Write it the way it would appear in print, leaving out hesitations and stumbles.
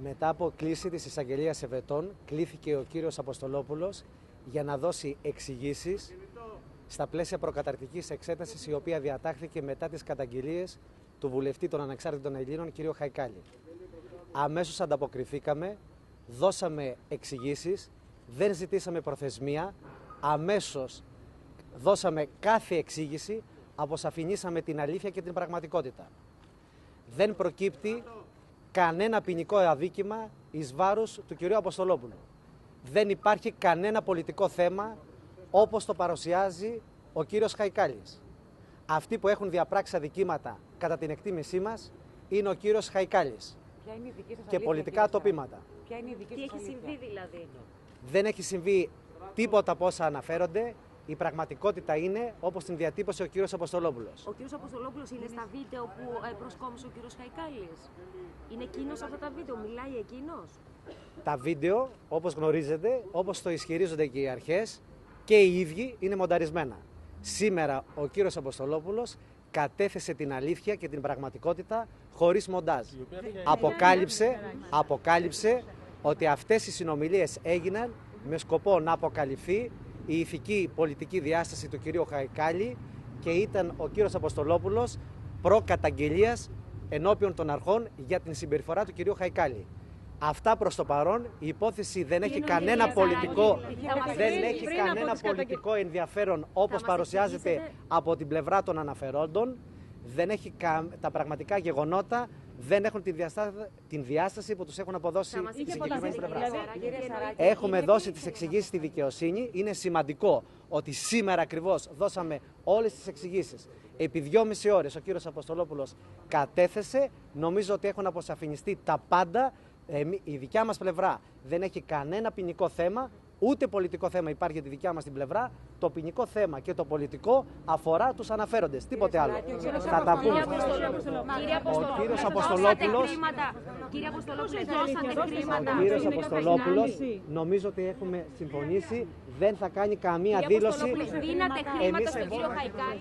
Μετά από κλήση της εισαγγελίας Εβετών, κλήθηκε ο κύριος Αποστολόπουλος για να δώσει εξηγήσεις στα πλαίσια προκαταρκτικής εξέτασης, η οποία διατάχθηκε μετά τις καταγγελίες του βουλευτή των Ανεξάρτητων Ελλήνων, κ. Χαϊκάλη. Αμέσως ανταποκριθήκαμε, δώσαμε εξηγήσεις, δεν ζητήσαμε προθεσμία, αμέσως δώσαμε κάθε εξήγηση, αποσαφηνίσαμε την αλήθεια και την πραγματικότητα. Δεν προκύπτει κανένα ποινικό αδίκημα εις βάρος του κυρίου Αποστολόπουλου. Δεν υπάρχει κανένα πολιτικό θέμα όπως το παρουσιάζει ο κύριος Χαϊκάλης. Αυτοί που έχουν διαπράξει αδικήματα κατά την εκτίμησή μας είναι ο κύριος Χαϊκάλης και πολιτικά τοπήματα. Ποια είναι η δική σας αλήθεια? Τι έχει συμβεί δηλαδή? Δεν έχει συμβεί τίποτα από όσα αναφέρονται. Η πραγματικότητα είναι όπως την διατύπωσε ο κύριος Αποστολόπουλος. Ο κύριος Αποστολόπουλος είναι στα βίντεο που προσκόμισε ο κύριος Χαϊκάλης? Είναι εκείνος αυτά τα βίντεο? Μιλάει εκείνος? Τα βίντεο, όπως γνωρίζετε, όπως το ισχυρίζονται και οι αρχές, και οι ίδιοι είναι μονταρισμένα. Σήμερα ο κύριος Αποστολόπουλος κατέθεσε την αλήθεια και την πραγματικότητα χωρίς μοντάζ. Αποκάλυψε ότι αυτές οι συνομιλίες έγιναν με σκοπό να αποκαλυφθεί η ηθική πολιτική διάσταση του κυρίου Χαϊκάλη και ήταν ο κύριος Αποστολόπουλος προκαταγγελίας ενώπιον των αρχών για την συμπεριφορά του κυρίου Χαϊκάλη. Αυτά προς το παρόν. Η υπόθεση δεν έχει κανένα πολιτικό ενδιαφέρον όπως παρουσιάζεται από την πλευρά των αναφερόντων. Δεν έχει τα πραγματικά γεγονότα, δεν έχουν την διάσταση που τους έχουν αποδώσει η συγκεκριμένη πλευρά. Έχουμε δώσει τις εξηγήσεις στη δικαιοσύνη. Είναι σημαντικό ότι σήμερα ακριβώς δώσαμε όλες τις εξηγήσεις. Επί 2,5 ώρες ο κύριος Αποστολόπουλος κατέθεσε. Νομίζω ότι έχουν αποσαφινιστεί τα πάντα. Η δικιά μας πλευρά δεν έχει κανένα ποινικό θέμα, ούτε πολιτικό θέμα υπάρχει για τη δικιά μας την πλευρά. Το ποινικό θέμα και το πολιτικό αφορά τους αναφέροντες. Τίποτε άλλο. Θα τα πούμε. Ο κύριος Αποστολόπουλος, νομίζω ότι έχουμε συμφωνήσει, δεν θα κάνει καμία δήλωση. Δίνατε χρήματα στον κύριο Χαϊκάλη?